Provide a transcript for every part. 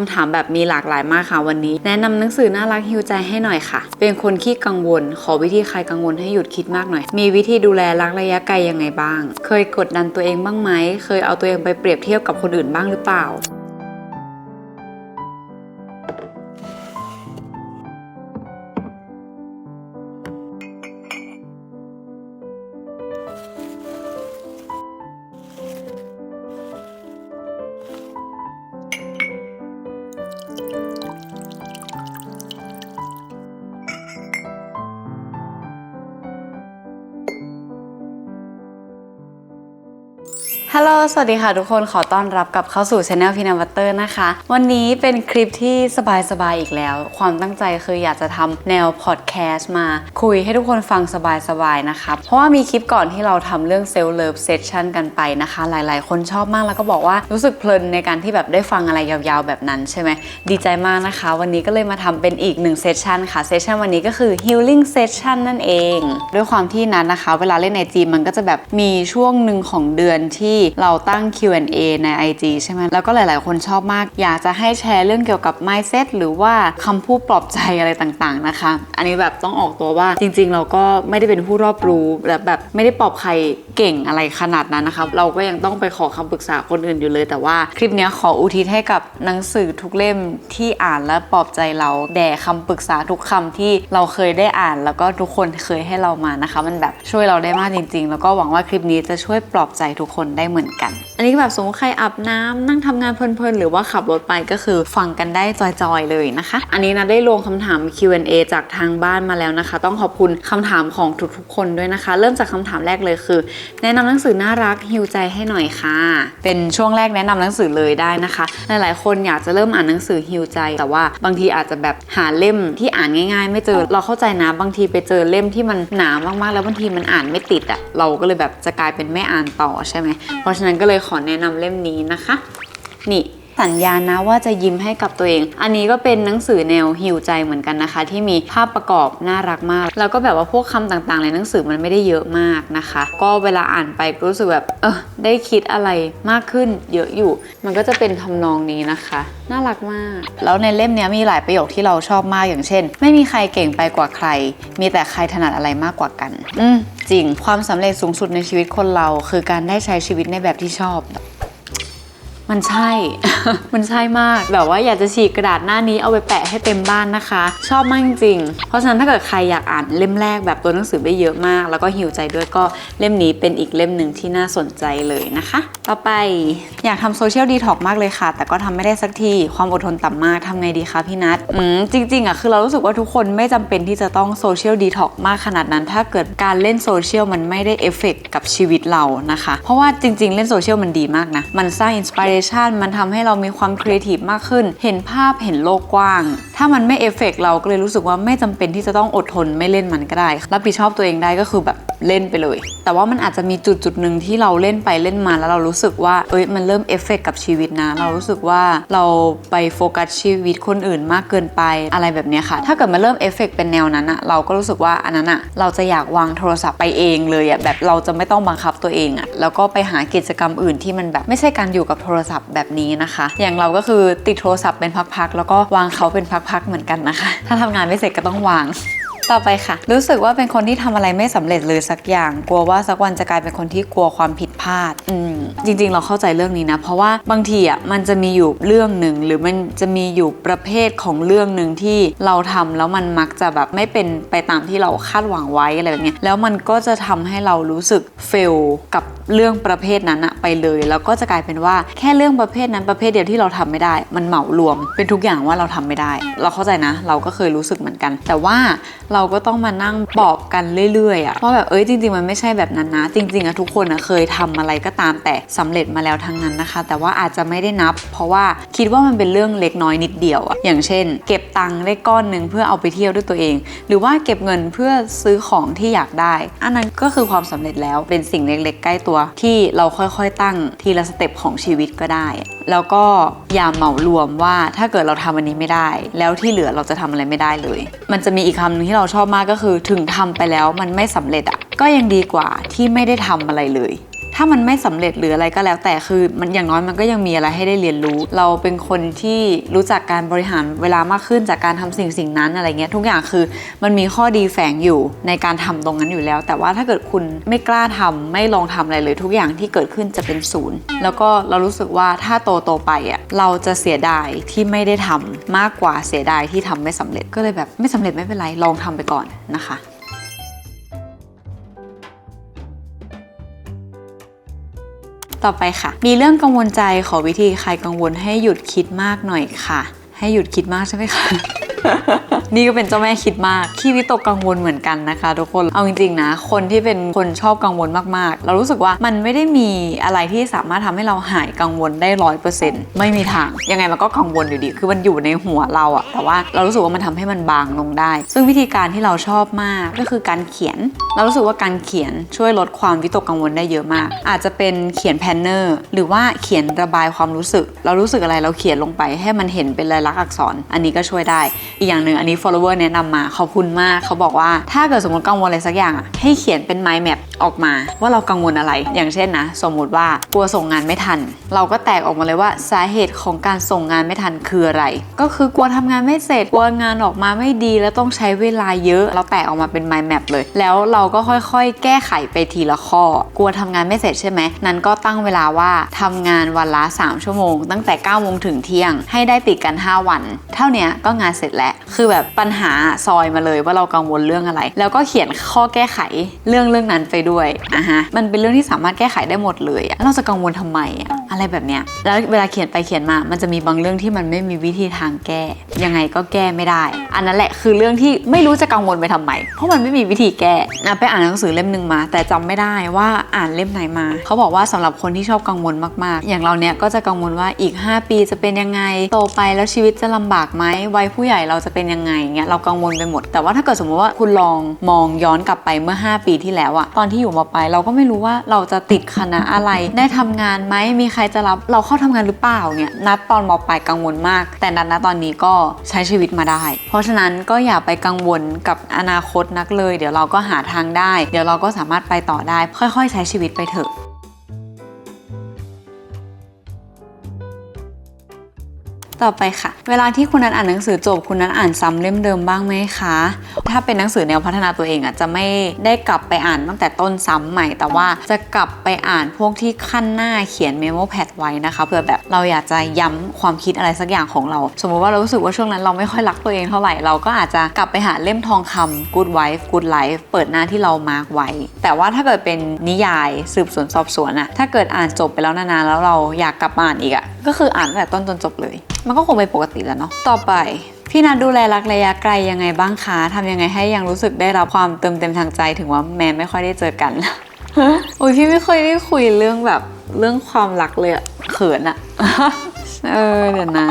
ำถามแบบมีหลากหลายมากค่ะวันนี้แนะนำหนังสือน่ารักฮิวใจให้หน่อยค่ะเป็นคนขี้กังวลขอวิธีคลายกังวลให้หยุดคิดมากหน่อยมีวิธีดูแลรักระยะไกลยังไงบ้างเคยกดดันตัวเองบ้างไหมเคยเอาตัวเองไปเปรียบเทียบกับคนอื่นบ้างหรือเปล่าฮัลโหลสวัสดีค่ะทุกคนขอต้อนรับกลับเข้าสู่ Channel Peanut Butter นะคะวันนี้เป็นคลิปที่สบายๆอีกแล้วความตั้งใจคืออยากจะทำแนวพอดแคสต์มาคุยให้ทุกคนฟังสบายๆนะคะเพราะว่ามีคลิปก่อนที่เราทำเรื่อง Self Love Session กันไปนะคะหลายๆคนชอบมากแล้วก็บอกว่ารู้สึกเพลินในการที่แบบได้ฟังอะไรยาวๆแบบนั้นใช่ไหมดีใจมากนะคะวันนี้ก็เลยมาทำเป็นอีก1 Session ค่ะเซสชันวันนี้ก็คือ Healing Session นั่นเองด้วยความที่นั้นนะคะเวลาเล่น IG มันก็จะแบบมีช่วงหนึ่งของเดือนที่เราตั้ง Q&A ใน IG ใช่ไหมแล้วก็หลายๆคนชอบมากอยากจะให้แชร์เรื่องเกี่ยวกับ mindset หรือว่าคำพูดปลอบใจอะไรต่างๆนะคะอันนี้แบบต้องออกตัวว่าจริงๆเราก็ไม่ได้เป็นผู้รอบรู้แบบไม่ได้ปลอบใครเก่งอะไรขนาดนั้นนะคะเราก็ยังต้องไปขอคำปรึกษาคนอื่นอยู่เลยแต่ว่าคลิปนี้ขออุทิศให้กับหนังสือทุกเล่มที่อ่านและปลอบใจเราแด่คำปรึกษาทุกคำที่เราเคยได้อ่านแล้วก็ทุกคนเคยให้เรามานะคะมันแบบช่วยเราได้มากจริงๆแล้วก็หวังว่าคลิปนี้จะช่วยปลอบใจทุกคนได้เหมือนกันอันนี้แบบสมมติใครอาบน้ำนั่งทำงานเพลินๆหรือว่าขับรถไปก็คือฟังกันได้จอยๆเลยนะคะอันนี้นะได้ลงคำถาม Q&A จากทางบ้านมาแล้วนะคะต้องขอบคุณคำถามของทุกๆคนด้วยนะคะเริ่มจากคำถามแรกเลยคือแนะนำหนังสือน่ารักฮิวใจให้หน่อยค่ะเป็นช่วงแรกแนะนำหนังสือเลยได้นะคะหลายๆคนอยากจะเริ่มอ่านหนังสือฮิวใจแต่ว่าบางทีอาจจะแบบหาเล่มที่อ่านง่ายๆไม่เจอเราเข้าใจนะบางทีไปเจอเล่มที่มันหนามากๆแล้วบางทีมันอ่านไม่ติดอ่ะเราก็เลยแบบจะกลายเป็นไม่อ่านต่อใช่ไหมเพราะฉะนั้นก็เลยขอแนะนำเล่มนี้นะคะนี่สัญญานะว่าจะยิ้มให้กับตัวเองอันนี้ก็เป็นหนังสือแนวฮีลใจเหมือนกันนะคะที่มีภาพประกอบน่ารักมากแล้วก็แบบว่าพวกคำต่างๆในหนังสือมันไม่ได้เยอะมากนะคะก็เวลาอ่านไปรู้สึกแบบได้คิดอะไรมากขึ้นเยอะอยู่มันก็จะเป็นทำนองนี้นะคะน่ารักมากแล้วในเล่มนี้มีหลายประโยคที่เราชอบมากอย่างเช่นไม่มีใครเก่งไปกว่าใครมีแต่ใครถนัดอะไรมากกว่ากันจริงความสำเร็จสูงสุดในชีวิตคนเราคือการได้ใช้ชีวิตในแบบที่ชอบมันใช่ มันใช่มากแบบว่าอยากจะฉีกกระดาษหน้านี้เอาไปแปะให้เต็มบ้านนะคะชอบมากจริงๆเพราะฉะนั้นถ้าเกิดใครอยากอ่านเล่มแรกแบบตัวหนังสือไม่เยอะมากแล้วก็หิวใจด้วยก็เล่มนี้เป็นอีกเล่มหนึ่งที่น่าสนใจเลยนะคะต่อไปอยากทำโซเชียลดีท็อกมากเลยค่ะแต่ก็ทำไม่ได้สักทีความอดทนต่ำมากทำไงดีคะพี่นัทจริงๆอ่ะคือเรารู้สึกว่าทุกคนไม่จำเป็นที่จะต้องโซเชียลดีท็อกมากขนาดนั้นถ้าเกิดการเล่นโซเชียลมันไม่ได้เอฟเฟกต์กับชีวิตเรานะคะเพราะว่าจริงๆเล่นโซเชียลมันดีมากนะมันสร้างอินสปิเรชันมันทำให้เรามีความครีเอทีฟมากขึ้นเห็นภาพเห็นโลกกว้างถ้ามันไม่เอฟเฟกต์เราก็เลยรู้สึกว่าไม่จำเป็นที่จะต้องอดทนไม่เล่นมันก็ได้รับผิดชอบตัวเองได้ก็คือแบบเล่นไปเลยแต่ว่ามันอาจจะมีจุดหนึ่งที่เราเล่นไปเล่นมาแล้วเรารู้สึกว่ามันเริ่มเอฟเฟกต์กับชีวิตนะเรารู้สึกว่าเราไปโฟกัสชีวิตคนอื่นมากเกินไปอะไรแบบนี้ค่ะถ้าเกิดมันเริ่มเอฟเฟกต์เป็นแนวนั้นอะเราก็รู้สึกว่าอันนั้นอะเราจะอยากวางโทรศัพท์ไปเองเลยอะแบบเราจะไม่ต้องบังคับตัวเองอะแล้วก็ไปหากิจกรรมอื่นที่มันแบบไม่ใช่การอยู่กับโทรศัพท์แบบนี้นะคะอย่างเราก็คือติดโทรศัพท์เป็นพักๆแล้วก็วางเขาเป็นพักๆเหมือนกันนะคะถ้าทำงานไม่เสร็จก็ต้องวางต่อไปค่ะรู้สึกว่าเป็นคนที่ทำอะไรไม่สำเร็จเลยสักอย่างกลัวว่าสักวันจะกลายเป็นคนที่กลัวความผิดพลาดจริงๆเราเข้าใจเรื่องนี้นะเพราะว่าบางทีอ่ะมันจะมีอยู่เรื่องหนึ่งหรือมันจะมีอยู่ประเภทของเรื่องหนึ่งที่เราทำแล้วมันมักจะแบบไม่เป็นไปตามที่เราคาดหวังไว้อะไรแบบนี้แล้วมันก็จะทำให้เรารู้สึกเฟลกับเรื่องประเภทนั้นอะไปเลยแล้วก็จะกลายเป็นว่าแค่เรื่องประเภทนั้นประเภทเดียวที่เราทำไม่ได้มันเหมารวมเป็นทุกอย่างว่าเราทำไม่ได้เราเข้าใจนะเราก็เคยรู้สึกเหมือนกันแต่ว่าเราก็ต้องมานั่งปลอบกันเรื่อยๆอะว่าแบบจริงๆมันไม่ใช่แบบนั้นนะจริงๆอะทุกคนอะเคยทำอะไรก็ตามแต่สำเร็จมาแล้วทั้งนั้นนะคะแต่ว่าอาจจะไม่ได้นับเพราะว่าคิดว่ามันเป็นเรื่องเล็กน้อยนิดเดียวอะอย่างเช่นเก็บตังค์ได้ก้อนนึงเพื่อเอาไปเที่ยวด้วยตัวเองหรือว่าเก็บเงินเพื่อซื้อของที่อยากได้อันนั้นก็คือความสำเร็จแล้วเป็นสิ่งเล็กๆใกล้ตัวที่เราค่อยๆตั้งทีละสเต็ปของชีวิตก็ได้แล้วก็อย่าเหมารวมว่าถ้าเกิดเราทำอันนี้ไม่ได้แล้วที่เหลือเราจะทำอะไรไม่ได้เลยมันจะมีอีกคำนึงที่เราชอบมากก็คือถึงทำไปแล้วมันไม่สำเร็จอ่ะก็ยังดีกว่าที่ไม่ได้ทำอะไรเลย ถ้ามันไม่สำเร็จหรืออะไรก็แล้วแต่คือมันอย่างน้อยมันก็ยังมีอะไรให้ได้เรียนรู้เราเป็นคนที่รู้จักการบริหารเวลามากขึ้นจากการทำสิ่งนั้นอะไรเงี้ยทุกอย่างคือมันมีข้อดีแฝงอยู่ในการทำตรงนั้นอยู่แล้วแต่ว่าถ้าเกิดคุณไม่กล้าทำไม่ลองทำอะไรเลยทุกอย่างที่เกิดขึ้นจะเป็นศูนย์แล้วก็เรารู้สึกว่าถ้าโตไปเราจะเสียดายที่ไม่ได้ทำมากกว่าเสียดายที่ทำไม่สำเร็จก็เลยแบบไม่สำเร็จไม่เป็นไรลองทำไปก่อนนะคะต่อไปค่ะมีเรื่องกังวลใจขอวิธีใครกังวลให้หยุดคิดมากหน่อยค่ะให้หยุดคิดมากใช่ไหมคะ นี่ก็เป็นเจ้าแม่คิดมากขี้วิตกกังวลเหมือนกันนะคะทุกคนเอาจริงๆนะคนที่เป็นคนชอบกังวลมากๆเรารู้สึกว่ามันไม่ได้มีอะไรที่สามารถทำให้เราหายกังวลได้100%ไม่มีทางยังไงมันก็กังวลอยู่ดีคือมันอยู่ในหัวเราอะแต่ว่าเรารู้สึกว่ามันทำให้มันบางลงได้ซึ่งวิธีการที่เราชอบมากก็คือการเขียนเรารู้สึกว่าการเขียนช่วยลดความวิตกกังวลได้เยอะมากอาจจะเป็นเขียนแพลนเนอร์หรือว่าเขียนระบายความรู้สึกเรารู้สึกอะไรเราเขียนลงไปให้มันเห็นเป็นลายลักษณ์อักษรอันนี้ก็ช่วยได้อีกอย่างหนึ่งอันนี้ follower แนะนำมาขอบคุณมากเขาบอกว่าถ้าเกิดสมมติกังวลอะไรสักอย่างให้เขียนเป็น mind map ออกมาว่าเรากังวลอะไรอย่างเช่นนะสมมุติว่ากลัวส่งงานไม่ทันเราก็แตกออกมาเลยว่าสาเหตุของการส่งงานไม่ทันคืออะไรก็คือกลัวทำงานไม่เสร็จกลัวงานออกมาไม่ดีแล้วต้องใช้เวลาเยอะเราแตกออกมาเป็น mind map เลยแล้วเราก็ค่อยๆแก้ไขไปทีละข้อกลัวทำงานไม่เสร็จใช่ไหมนั้นก็ตั้งเวลาว่าทำงานวันละ3 ชั่วโมงตั้งแต่9 โมงถึงเที่ยงให้ได้ติดกัน5 วันเท่านี้ก็งานเสร็จแล้วคือแบบปัญหาซอยมาเลยว่าเรากังวลเรื่องอะไรแล้วก็เขียนข้อแก้ไขเรื่องนั้นไปด้วยมันเป็นเรื่องที่สามารถแก้ไขได้หมดเลยเราจะกังวลทำไมอะไรแบบเนี้ยแล้วเวลาเขียนไปเขียนมามันจะมีบางเรื่องที่มันไม่มีวิธีทางแก้ยังไงก็แก้ไม่ได้อันนั้นแหละคือเรื่องที่ไม่รู้จะกังวลไปทำไมเพราะมันไม่มีวิธีแก้ไปอ่านหนังสือเล่มนึงมาแต่จำไม่ได้ว่าอ่านเล่มไหนมาเขาบอกว่าสำหรับคนที่ชอบกังวลมากๆอย่างเราเนี้ยก็จะกังวลว่าอีก5 ปีจะเป็นยังไงโตไปแล้วชีวิตจะลำบากไหมวัยผู้ใหญ่เราจะเป็นยังไงเงี้ยเรากังวลไปหมดแต่ว่าถ้าเกิดสมมติว่าคุณลองมองย้อนกลับไปเมื่อ5 ปีที่แล้วตอนที่อยู่ม.ปลายเราก็ไม่รู้ว่าเราจะติดคณะอะไรได้ทำงานไหมมีใครจะรับเราเข้าทำงานหรือเปล่าเนี่ยนัดตอนม.ปลายกังวลมากแต่นัดตอนนี้ก็ใช้ชีวิตมาได้เพราะฉะนั้นก็อย่าไปกังวลกับอนาคตนักเลยเดี๋ยวเราก็หาทางได้เดี๋ยวเราก็สามารถไปต่อได้ค่อยๆใช้ชีวิตไปเถอะต่อไปค่ะเวลาที่คุณนัทอ่านหนังสือจบคุณนัทอ่านซ้ำเล่มเดิมบ้างไหมคะถ้าเป็นหนังสือแนวพัฒนาตัวเองจะไม่ได้กลับไปอ่านตั้งแต่ต้นซ้ำใหม่แต่ว่าจะกลับไปอ่านพวกที่ขั้นหน้าเขียนเมโมแพดไว้นะคะเผื่อแบบเราอยากจะย้ำความคิดอะไรสักอย่างของเราสมมติว่าเรารู้สึกว่าช่วงนั้นเราไม่ค่อยรักตัวเองเท่าไหร่เราก็อาจจะกลับไปหาเล่มทองคำ Good Wife Good Life เปิดหน้าที่เรามาร์กไว้แต่ว่าถ้าเกิดเป็นนิยายสืบสวนสอบสวนถ้าเกิดอ่านจบไปแล้วนานๆแล้วเราอยากกลับมาอ่านอีกก็คืออ่านตั้งแต่ต้นจนจบเลยมันก็คงเป็นปกติแล้วเนาะต่อไปพี่นัทดูแลรักระยะไกลยังไงบ้างคะทำยังไงให้ยังรู้สึกได้รับความเติมเต็มทางใจถึงว่าแม้ไม่ค่อยได้เจอกัน โอ้ยพี่ไม่ค่อยได้คุยเรื่องแบบเรื่องความรักเลยเขินเดี๋ยวนะ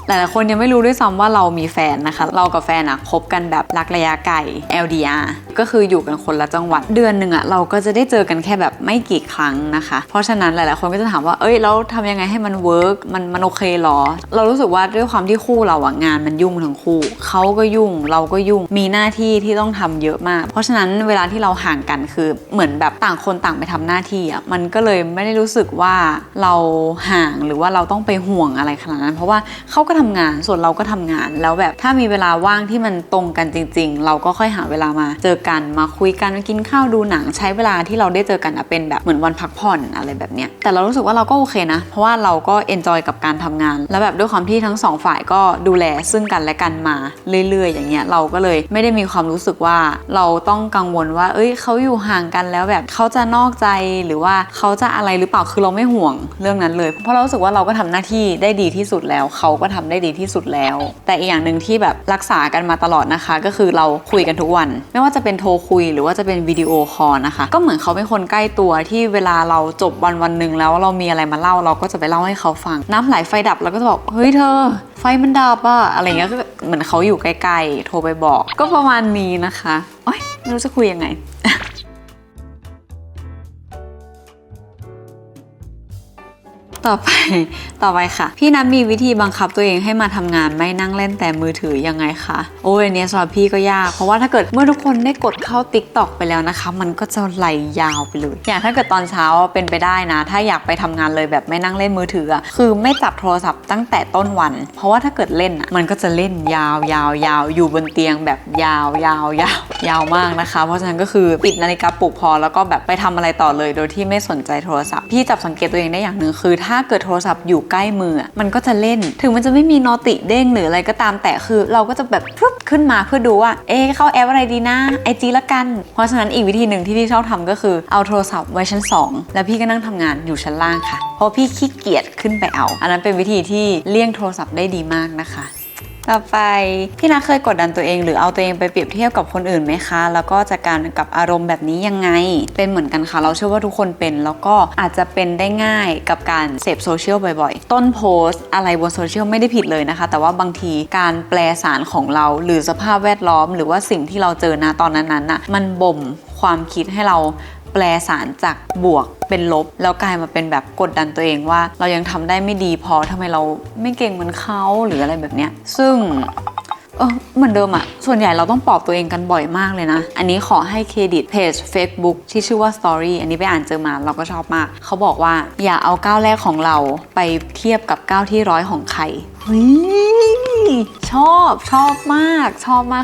หลายๆคนยังไม่รู้ด้วยซ้ำว่าเรามีแฟนนะคะเรากับแฟนคบกันแบบรักระยะไกล LDR ก็คืออยู่กันคนละจังหวัดเดือนหนึ่งเราก็จะได้เจอกันแค่แบบไม่กี่ครั้งนะคะเพราะฉะนั้นหลายๆคนก็จะถามว่าแล้วทำยังไงให้มันเวิร์กมันโอเคหรอเรารู้สึกว่าด้วยความที่คู่เรางานมันยุ่งทั้งคู่เขาก็ยุ่งเราก็ยุ่งมีหน้าที่ที่ต้องทำเยอะมากเพราะฉะนั้นเวลาที่เราห่างกันคือเหมือนแบบต่างคนต่างไปทำหน้าที่มันก็เลยไม่ได้รู้สึกว่าเราห่างหรือว่าเราต้องไปห่วงอะไรขนาดนั้นเพราะว่าเขาก็ทำงานส่วนเราก็ทำงานแล้วแบบถ้ามีเวลาว่างที่มันตรงกันจริงๆเราก็ค่อยหาเวลามาเจอกันมาคุยกันมากินข้าวดูหนังใช้เวลาที่เราได้เจอกันเป็นแบบเหมือนวันพักผ่อนอะไรแบบเนี้ยแต่เรารู้สึกว่าเราก็โอเคนะเพราะว่าเราก็เอนจอยกับการทำงานแล้วแบบด้วยความที่ทั้งสองฝ่ายก็ดูแลซึ่งกันและกันมาเรื่อยๆอย่างเงี้ยเราก็เลยไม่ได้มีความรู้สึกว่าเราต้องกังวลว่าเขาอยู่ห่างกันแล้วแบบเขาจะนอกใจหรือว่าเขาจะอะไรหรือเปล่าคือเราไม่ห่วงเรื่องนั้นเลยเพราะเรารู้สึกว่าเราก็ทำหน้าที่ได้ดีที่สุดแล้วเขาก็ทำได้ดีที่สุดแล้วแต่อีกอย่างหนึ่งที่แบบรักษากันมาตลอดนะคะก็คือเราคุยกันทุกวันไม่ว่าจะเป็นโทรคุยหรือว่าจะเป็นวิดีโอคอลนะคะก็เหมือนเขาเป็นคนใกล้ตัวที่เวลาเราจบวันหนึ่งแล้วเรามีอะไรมาเล่าเราก็จะไปเล่าให้เขาฟังน้ำไหลไฟดับเราก็จะบอกเฮ้ยเธอไฟมันดับอะไรเงี้ยก็เหมือนเขาอยู่ใกล้ๆโทรไปบอกก็ประมาณนี้นะคะไม่รู้จะคุยยังไง ต่ ต่อไปค่ะพี่นัทมีวิธีบังคับตัวเองให้มาทำงานไม่นั่งเล่นแต่มือถือยังไงคะโอ้ยอันนี้สำหรับพี่ก็ยากเพราะว่าถ้าเกิดเมื่อทุกคนได้กดเข้า TikTok ไปแล้วนะคะมันก็จะไหลยาวไปเลยอย่างถ้าเกิดตอนเช้าเป็นไปได้นะถ้าอยากไปทำงานเลยแบบไม่นั่งเล่นมือถือคือไม่จับโทรศัพท์ตั้งแต่ต้นวันเพราะว่าถ้าเกิดเล่นมันก็จะเล่นยาวอยู่บนเตียงแบบยาวมากนะคะเพราะฉะนั้นก็คือปิดนาฬิกาปลุกพอแล้วก็แบบไปทำอะไรต่อเลยโดยที่ไม่สนใจโทรศัพท์พี่จับสังเกตตัวเองได้อย่างหนึ่งคือถ้าเกิดโทรศัพท์อยู่ใกล้มือมันก็จะเล่นถึงมันจะไม่มีโนติเด้งหรืออะไรก็ตามแต่คือเราก็จะแบบปุ๊บขึ้นมาเพื่อดูว่าเข้าแอปอะไรดีนะIGละกันเพราะฉะนั้นอีกวิธีหนึ่งที่พี่ชอบทำก็คือเอาโทรศัพท์ไว้ชั้น2แล้วพี่ก็นั่งทำงานอยู่ชั้นล่างค่ะเพราะพี่ขี้เกียจขึ้นไปเอาอันนั้นเป็นวิธีที่เลี่ยงโทรศัพท์ได้ดีมากนะคะต่อไปพี่นัทเคยกดดันตัวเองหรือเอาตัวเองไปเปรียบเทียบกับคนอื่นไหมคะแล้วก็จัดการกับอารมณ์แบบนี้ยังไงเป็นเหมือนกันค่ะเราเชื่อว่าทุกคนเป็นแล้วก็อาจจะเป็นได้ง่ายกับการเสพโซเชียลบ่อยๆต้นโพสต์อะไรบนโซเชียลไม่ได้ผิดเลยนะคะแต่ว่าบางทีการแปลสารของเราหรือสภาพแวดล้อมหรือว่าสิ่งที่เราเจอนะตอนนั้นน่ะมันบ่มความคิดให้เราแปลสารจากบวกเป็นลบแล้วกลายมาเป็นแบบกดดันตัวเองว่าเรายังทำได้ไม่ดีพอทำไมเราไม่เก่งเหมือนเขาหรืออะไรแบบเนี้ยซึ่งเหมือนเดิมส่วนใหญ่เราต้องปลอบตัวเองกันบ่อยมากเลยนะอันนี้ขอให้เครดิตเพจ Facebook ที่ชื่อว่า Story อันนี้ไปอ่านเจอมาเราก็ชอบมากเขาบอกว่าอย่าเอาก้าวแรกของเราไปเทียบกับก้าวที่100ของใครชอบมาก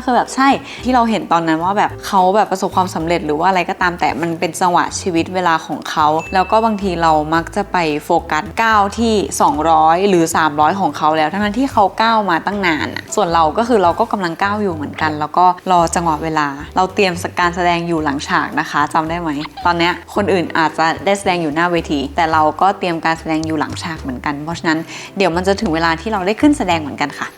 คือแบบใช่ที่เราเห็นตอนนั้นว่าแบบเขาแบบประสบความสำเร็จหรือว่าอะไรก็ตามแต่มันเป็นจังหวะชีวิตเวลาของเขาแล้วก็บางทีเรามักจะไปโฟกัสก้าวที่200หรือ300ของเขาแล้วทั้งที่เขาก้าวมาตั้งนานส่วนเราก็คือเราก็กำลังก้าวอยู่เหมือนกันแล้วก็รอจังหวะเวลาเราเตรียมการแสดงอยู่หลังฉากนะคะจำได้ไหมตอนนี้คนอื่นอาจจะได้แสดงอยู่หน้าเวทีแต่เราก็เตรียมการแสดงอยู่หลังฉากเหมือนกันเพราะฉะนั้นเดี๋ยวมันจะถึงเวลาที่เราได้ขึ้นแสดงเหมือนกันค่ะ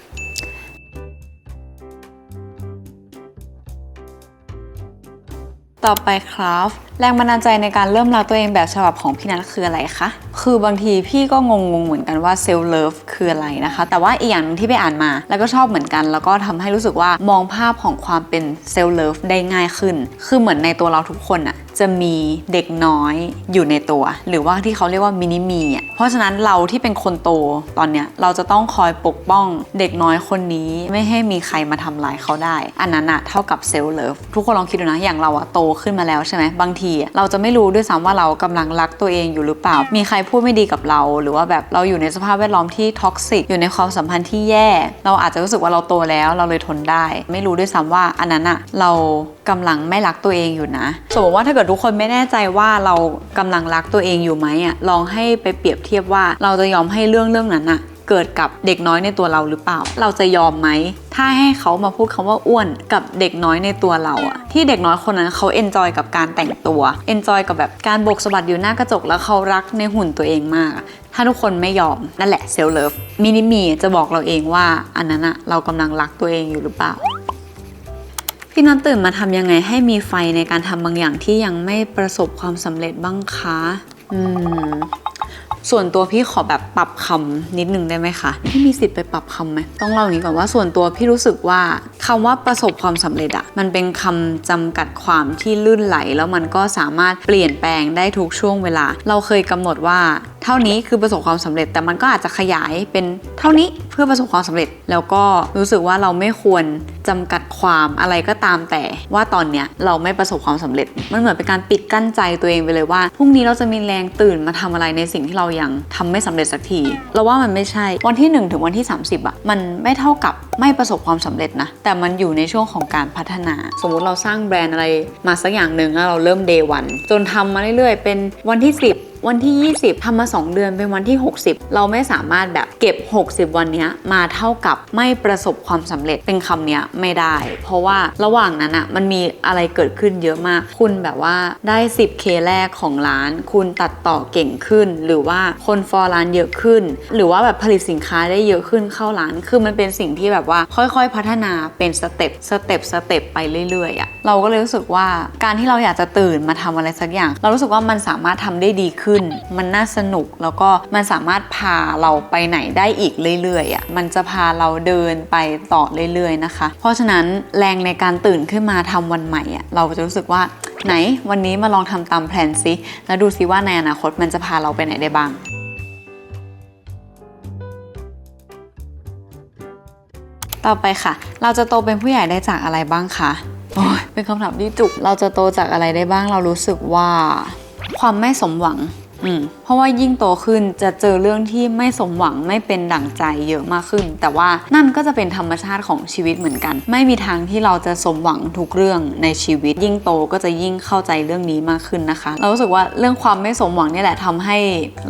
ต่อไปครับแรงบันดาลใจในการเริ่มรักตัวเองแบบฉบับของพี่นัทคืออะไรคะคือบางทีพี่ก็งงเหมือนกันว่าเซลฟ์เลิฟคืออะไรนะคะแต่ว่าอีกอย่างนึงที่ไปอ่านมาแล้วก็ชอบเหมือนกันแล้วก็ทำให้รู้สึกว่ามองภาพของความเป็นเซลฟ์เลิฟได้ง่ายขึ้นคือเหมือนในตัวเราทุกคนจะมีเด็กน้อยอยู่ในตัวหรือว่าที่เขาเรียกว่ามินิมีเพราะฉะนั้นเราที่เป็นคนโตตอนเนี้ยเราจะต้องคอยปกป้องเด็กน้อยคนนี้ไม่ให้มีใครมาทำร้ายเขาได้อันนั้นเท่ากับเซลฟ์เลิฟทุกคนลองคิดดูนะอย่างเราโตขึ้นมาแล้วใช่ไหมบางทีเราจะไม่รู้ด้วยซ้ำว่าเรากำลังรักตัวเองอยู่หรือเปล่ามีใครพูดไม่ดีกับเราหรือว่าแบบเราอยู่ในสภาพแวดล้อมที่ท็อกซิกอยู่ในความสัมพันธ์ที่แย่เราอาจจะรู้สึกว่าเราโตแล้วเราเลยทนได้ไม่รู้ด้วยซ้ำว่าอันนั้นเรากำลังไม่รักตัวเองอยู่นะสมมติว่าถ้าเกิดทุกคนไม่แน่ใจว่าเรากำลังรักตัวเองอยู่ไหมลองให้ไปเปรียบเทียบว่าเราจะยอมให้เรื่องนั้นเกิดกับเด็กน้อยในตัวเราหรือเปล่าเราจะยอมไหมถ้าให้เขามาพูดคำว่าอ้วนกับเด็กน้อยในตัวเราที่เด็กน้อยคนนั้นเขาเอนจอยกับการแต่งตัวเอนจอยกับแบบการโบกสะบัดอยู่หน้ากระจกแล้วเขารักในหุ่นตัวเองมากถ้าทุกคนไม่ยอมนั่นแหละเซลฟ์เลิฟมินิมีจะบอกเราเองว่าอันนั้นเรากำลังรักตัวเองอยู่หรือเปล่าพี่นัทตื่นมาทำยังไงให้มีไฟในการทำบางอย่างที่ยังไม่ประสบความสำเร็จบ้างคะส่วนตัวพี่ขอแบบปรับคำนิดนึงได้ไหมคะพี่มีสิทธิ์ไปปรับคำไหมต้องเล่าอย่างนี้ก่อนว่าส่วนตัวพี่รู้สึกว่าคำว่าประสบความสำเร็จมันเป็นคำจำกัดความที่ลื่นไหลแล้วมันก็สามารถเปลี่ยนแปลงได้ทุกช่วงเวลาเราเคยกำหนดว่าเท่านี้คือประสบความสำเร็จแต่มันก็อาจจะขยายเป็นเท่านี้เพื่อประสบความสำเร็จแล้วก็รู้สึกว่าเราไม่ควรจำกัดความอะไรก็ตามแต่ว่าตอนเนี้ยเราไม่ประสบความสำเร็จมันเหมือนเป็นการปิดกั้นใจตัวเองไปเลยว่าพรุ่งนี้เราจะมีแรงตื่นมาทำอะไรในสิ่งที่เรายังทำไม่สำเร็จสักทีเราว่ามันไม่ใช่วันที่1ถึงวันที่30มันไม่เท่ากับไม่ประสบความสำเร็จนะแต่มันอยู่ในช่วงของการพัฒนาสมมุติเราสร้างแบรนด์อะไรมาสักอย่างหนึ่งแล้วเราเริ่ม day 1จนทำมาเรื่อยๆเป็นวันที่10วันที่20ทำมา2เดือนเป็นวันที่60เราไม่สามารถแบบเก็บ60วันนี้มาเท่ากับไม่ประสบความสำเร็จเป็นคำนี้ไม่ได้เพราะว่าระหว่างนั้นมันมีอะไรเกิดขึ้นเยอะมากคุณแบบว่าได้ 10K แรกของร้านคุณตัดต่อเก่งขึ้นหรือว่าคนฟอลร้านเยอะขึ้นหรือว่าแบบผลิตสินค้าได้เยอะขึ้นเข้าร้านคือมันเป็นสิ่งที่แบบว่าค่อยๆพัฒนาเป็นสเต็ปไปเรื่อยๆเราก็เลยรู้สึกว่าการที่เราอยากจะตื่นมาทำอะไรสักอย่างเรารู้สึกว่ามันสามารถทำได้ดีขึ้นมันน่าสนุกแล้วก็มันสามารถพาเราไปไหนได้อีกเรื่อยๆมันจะพาเราเดินไปต่อเรื่อยๆนะคะเพราะฉะนั้นแรงในการตื่นขึ้นมาทำวันใหม่เราจะรู้สึกว่าไหนวันนี้มาลองทำตามแผนซิแล้วดูซิว่าในอนาคตมันจะพาเราไปไหนได้บ้าง ต่อไปค่ะเราจะโตเป็นผู้ใหญ่ได้จากอะไรบ้างคะโอ้ยเป็นคำถามที่จุกเราจะโตจากอะไรได้บ้างเรารู้สึกว่าความไม่สมหวังเพราะว่ายิ่งโตขึ้นจะเจอเรื่องที่ไม่สมหวังไม่เป็นดั่งใจเยอะมากขึ้นแต่ว่านั่นก็จะเป็นธรรมชาติของชีวิตเหมือนกันไม่มีทางที่เราจะสมหวังทุกเรื่องในชีวิตยิ่งโตก็จะยิ่งเข้าใจเรื่องนี้มากขึ้นนะคะเรารู้สึกว่าเรื่องความไม่สมหวังนี่แหละทำให้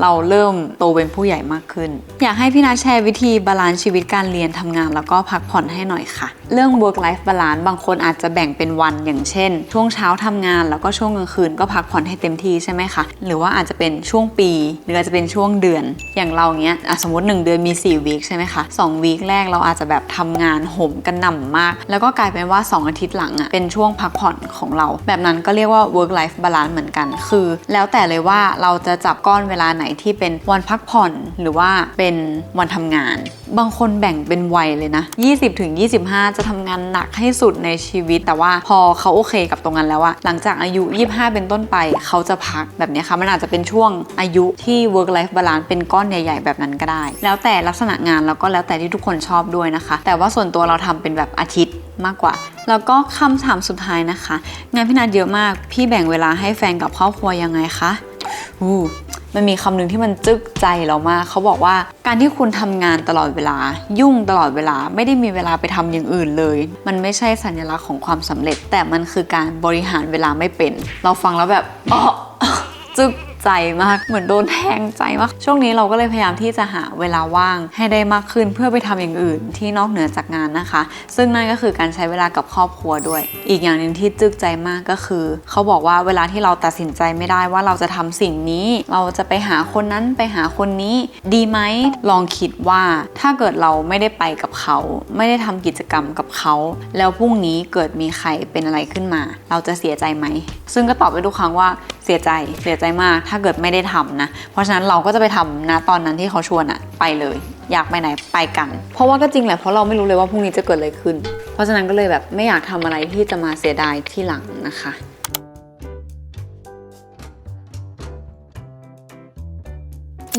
เราเริ่มโตเป็นผู้ใหญ่มากขึ้นอยากให้พี่นัทแชร์วิธีบาลานซ์ชีวิตการเรียนทำงานแล้วก็พักผ่อนให้หน่อยค่ะเรื่อง work life balance บางคนอาจจะแบ่งเป็นวันอย่างเช่นช่วงเช้าทำงานแล้วก็ช่วงกลางคืนก็พักผ่อนให้เต็มที่ใช่ไหมคะหรือว่าอาจจะเป็นช่วงปีหรืออาจจะเป็นช่วงเดือนอย่างเราเนี้ยสมมติ1เดือนมี4วีคใช่ไหมคะ2วีคแรกเราอาจจะแบบทำงานโหมกันหน่ำมากแล้วก็กลายเป็นว่า2อาทิตย์หลังเป็นช่วงพักผ่อนของเราแบบนั้นก็เรียกว่า work life balance เหมือนกันคือแล้วแต่เลยว่าเราจะจับก้อนเวลาไหนที่เป็นวันพักผ่อนหรือว่าเป็นวันทำงานบางคนแบ่งเป็นวัยเลยนะ20-25จะทำงานหนักให้สุดในชีวิตแต่ว่าพอเขาโอเคกับตรงนั้นแล้วอะหลังจากอายุ25เป็นต้นไปเขาจะพักแบบนี้ค่ะมันอาจจะเป็นช่วงอายุที่ work life balance เป็นก้อนใหญ่ๆแบบนั้นก็ได้แล้วแต่ลักษณะงานแล้วก็แล้วแต่ที่ทุกคนชอบด้วยนะคะแต่ว่าส่วนตัวเราทำเป็นแบบอาทิตย์มากกว่าแล้วก็คำถามสุดท้ายนะคะงานพี่นัทเยอะมากพี่แบ่งเวลาให้แฟนกับครอบครัวยังไงคะมันมีคำหนึ่งที่มันจึ๊กใจเรามากเขาบอกว่าการที่คุณทำงานตลอดเวลายุ่งตลอดเวลาไม่ได้มีเวลาไปทำอย่างอื่นเลยมันไม่ใช่สัญลักษณ์ของความสำเร็จแต่มันคือการบริหารเวลาไม่เป็นเราฟังแล้วแบบจึ๊กใจมากเหมือนโดนแทงใจมากช่วงนี้เราก็เลยพยายามที่จะหาเวลาว่างให้ได้มากขึ้นเพื่อไปทำอย่างอื่นที่นอกเหนือจากงานนะคะซึ่งนั่นก็คือการใช้เวลากับครอบครัวด้วยอีกอย่างหนึ่งที่จึกใจมากก็คือเขาบอกว่าเวลาที่เราตัดสินใจไม่ได้ว่าเราจะทำสิ่งนี้เราจะไปหาคนนั้นไปหาคนนี้ดีไหมลองคิดว่าถ้าเกิดเราไม่ได้ไปกับเขาไม่ได้ทำกิจกรรมกับเขาแล้วพรุ่งนี้เกิดมีใครเป็นอะไรขึ้นมาเราจะเสียใจไหมซึ่งก็ตอบไปทุกครั้งว่าเสียใจมากถ้าเกิดไม่ได้ทำนะเพราะฉะนั้นเราก็จะไปทำนะตอนนั้นที่เขาชวนไปเลยอยากไปไหนไปกันเพราะว่าก็จริงแหละเพราะเราไม่รู้เลยว่าพรุ่งนี้จะเกิดอะไรขึ้นเพราะฉะนั้นก็เลยแบบไม่อยากทำอะไรที่จะมาเสียดายที่หลังนะคะ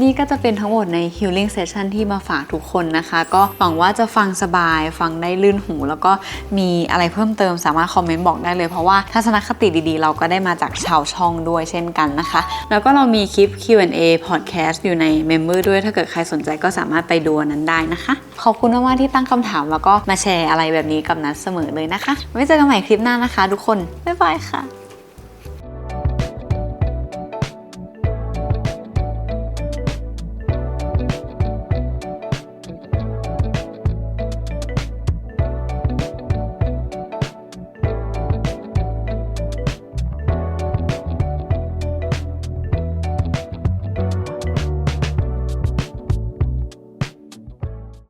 นี่ก็จะเป็นทั้งหมดใน Healing Session ที่มาฝากทุกคนนะคะก็หวังว่าจะฟังสบายฟังได้ลื่นหูแล้วก็มีอะไรเพิ่มเติมสามารถคอมเมนต์บอกได้เลยเพราะว่าทัศนคติดีๆเราก็ได้มาจากชาวช่องด้วยเช่นกันนะคะแล้วก็เรามีคลิป Q&A podcast อยู่ใน Member ด้วยถ้าเกิดใครสนใจก็สามารถไปดูนั้นได้นะคะขอบคุณมากๆที่ตั้งคำถามแล้วก็มาแชร์อะไรแบบนี้กับนัทเสมอเลยนะคะไว้เจอกันใหม่คลิปหน้านะคะทุกคนบ๊ายบายค่ะ